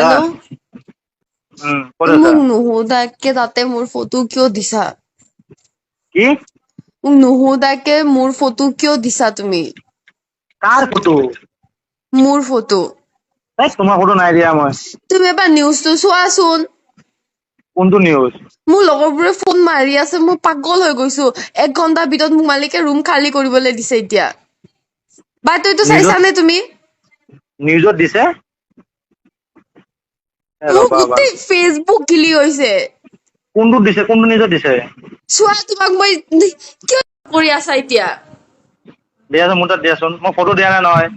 যা হেল্ল' ক'ত আছা? মোক নুসুধাকে তাতে মোৰ ফটো কিয় দিছা? কি? মোক নুসুধাকে মোৰ ফটো কিয় দিছা তুমি? কাৰ ফটো? মোৰ ফটো। তোমাৰ ফটো নাই দিয়া মই। তুমি এবাৰ নিউজটো চোৱাচোন। কোনটো নিউজ? মোৰ লগৰবোৰে ফোন মাৰি আছে, মই পাগল হৈ গৈছো। 1 ঘণ্টাৰ ভিতৰত মোক মালিকে ৰুম খালী কৰিবলৈ দিছে এতিয়া। বাতৰিটো নিউজত চাইছানে তুমি? নিউজত দিছে? মোৰ ৰবা ৰবা। গোটেই ফেচবুক গিলি হৈছে। কোনটোত দিছে? কোনটো নিউজত দিছে? চোৱা, তোমাক মই কিয় কৰি আছা এতিয়া? দিয়াচোন মোৰ তাত দিয়াচোন। মই ফটো দিয়া নাই নহয়।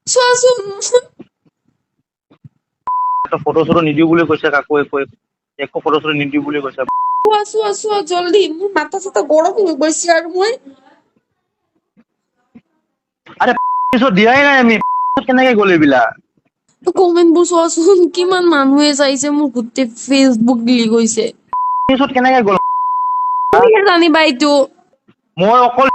চোৱাচোন। ফটো চটো নিদিও বুলি কৈছে কাকো একো ফটো চটো নিদিও বুলি কৈছে। চোৱা চোৱা চোৱা জল্দি, মোৰ মাথা চাথা গৰম হৈ গৈছে আৰু মই আৰে পিছত দিয়াই নাই আমি কেনেকে গ'ল এইবিলাক? কমেন্টবোৰ চোৱাচোন, কিমান মানুহে চাইছে, মোৰ গোটেই ফেচবুক গিলি গৈছে। পিছত কেনেকে গ'ল? তুমিহে জানিবা এইটো। মই অকল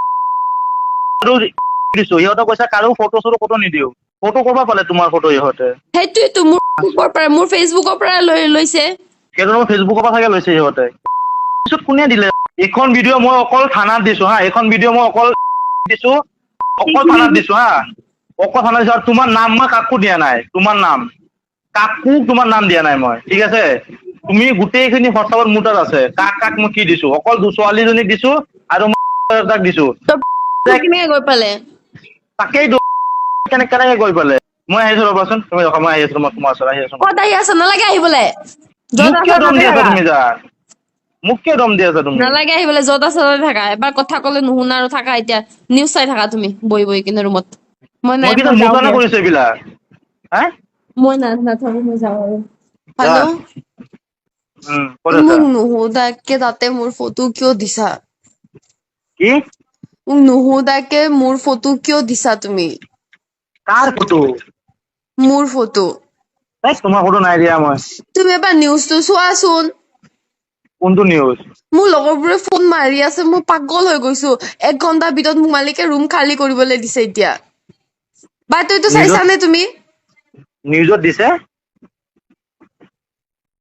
দিছো, সিহঁতে কৈছে কাৰো ফটো চটো ক'তো নিদিও। ফটো ক'ৰপৰা পালে তোমাৰ ফটো ইহঁতে? সেইটোৱেতো মোৰ ফেচবুকৰ পৰা লৈছে। সেইটো ফেচবুকৰ পৰা চাগে লৈছে সিহঁতে। পিছত কোনে দিলে? এইখন ভিডিঅ' মই অকল থানাত দিছো হা, এইখন ভিডিঅ' মই অকল দিছো, অকল থানাত দিছো হা, অকল থানাত দিছো। আৰু তোমাৰ নাম মই কাকো দিয়া নাই, তোমাৰ নাম কাকো তোমাৰ নাম দিয়া নাই মই, ঠিক আছে? তুমি গোটেইখিনি হোৱাটছআপত মোৰ তাত আছে, কাক কাক মই কি দিছো। অকল ছোৱালীজনীক দিছো আৰু মই তাক দিছো। কেনেকে গৈ পালে? তাকেইতো কেনেকে গৈ পালে? মই আহিছো ৰ'বাচোন, তুমি ৰখা, মই আহি আছো, তোমাৰ ওচৰত আহি আছো। ক'ত আহি আছা? নালাগে আহিবলে। য'ত মোক আছা কিয় দম তাতে দি আছা থাকা। তুমি? মোক কিয় দম দি আছা তুমি? নালাগে আহিবলে, য'ত আছা তাতে থাকা। এবাৰ কথা ক'লে নুশুনা আৰু থাকা এতিয়া। নিউজ চাই থাকা তুমি বহি কিনে ৰুমত। নাই, কিন্তু মই মোৰ কাৰণে যাওঁগে। কৰিছো এইবিলাক হা? মই নাথাকো, মই যাওঁ আৰু। যা হেল্ল', ক'ত আছা? মোক নুসুধাকে তাতে মোৰ ফটো কিয় দিছা? কি? মোক নুসুধাকে মোৰ ফটো কিয় দিছা তুমি? কাৰ ফটো? মোৰ ফটো। তোমাৰ ফটো নাই দিয়া মই। তুমি এবাৰ নিউজটো চোৱাচোন। কোনটো নিউজ? মোৰ লগৰবোৰে ফোন মাৰি আছে, মই পাগল হৈ গৈছো। 1 ঘণ্টাৰ ভিতৰত মোক মালিকে ৰুম খালী কৰিবলৈ দিছে এতিয়া। বাতৰিটো নিউজত চাইছানে তুমি? নিউজত দিছে?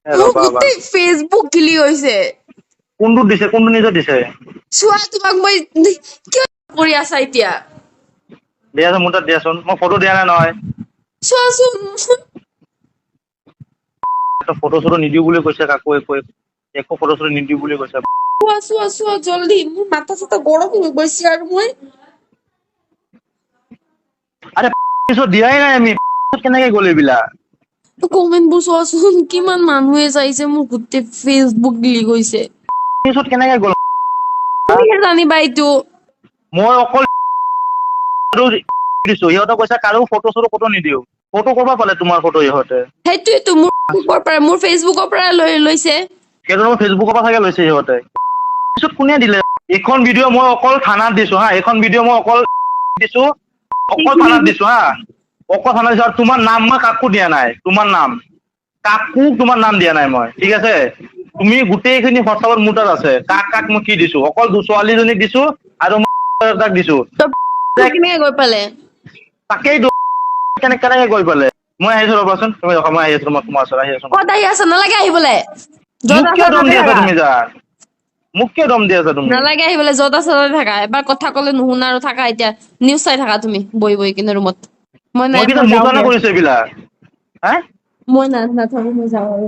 মোৰ ৰবা ৰবা। গোটেই ফেচবুক গিলি হৈছে। কোনটোত দিছে? কোনটো নিউজত দিছে? চোৱা, তোমাক মই কিয় কৰি আছা এতিয়া? দিয়াচোন মোৰ তাত দিয়াচোন। মই ফটো দিয়া নাই নহয়। চোৱাচোন। ফটো চটো নিদিও বুলি কৈছে কাকো একো ফটো চটো নিদিও বুলি কৈছে। চোৱা চোৱা চোৱা জল্দি, মোৰ মাথা চাথা গৰম হৈ গৈছে আৰু মই আৰে পিছত দিয়াই নাই আমি কেনেকে গ'ল এইবিলাক? কমেন্টবোৰ চোৱাচোন, কিমান মানুহে চাইছে, মোৰ গোটেই ফেচবুক গিলি গৈছে। পিছত কেনেকে গ'ল? তুমিহে জানিবা এইটো। মই অকল দিছো, সিহঁতে কৈছে কাৰো ফটো চটো ক'তো নিদিও। ফটো ক'ৰপৰা পালে তোমাৰ ফটো ইহঁতে? সেইটোৱেতো মোৰ ফেচবুকৰ পৰা লৈছে। সেইটো ফেচবুকৰ পৰা চাগে লৈছে সিহঁতে। পিছত কোনে দিলে? এইখন ভিডিঅ' মই অকল থানাত দিছো হা, এইখন ভিডিঅ' মই অকল দিছো, অকল থানাত দিছো হা, অকল থানাত দিছো। আৰু তোমাৰ নাম মই কাকো দিয়া নাই, তোমাৰ নাম কাকো তোমাৰ নাম দিয়া নাই মই, ঠিক আছে? তুমি গোটেইখিনি হোৱাটছআপত মোৰ তাত আছে, কাক কাক মই কি দিছো। অকল ছোৱালীজনীক দিছো আৰু মই তাক দিছো। কেনেকে গৈ পালে? তাকেইতো কেনেকে গৈ পালে? মই আহিছো ৰ'বাচোন, তুমি ৰখা, মই আহি আছো, তোমাৰ ওচৰত আহি আছো। ক'ত আহি আছা? নালাগে আহিবলে। য'ত মোক আছা কিয় দম তাতে দি আছা থাকা। তুমি? মোক কিয় দম দি আছা তুমি? নালাগে আহিবলে, য'ত আছা তাতে থাকা। এবাৰ কথা ক'লে নুশুনা আৰু থাকা এতিয়া। নিউজ চাই থাকা তুমি বহি কিনে ৰুমত। কিন্তু মই মোৰ কাৰণে যাওঁগে। কৰিছো এইবিলাক হা? মই নাথাকো, মই যাওঁ আৰু।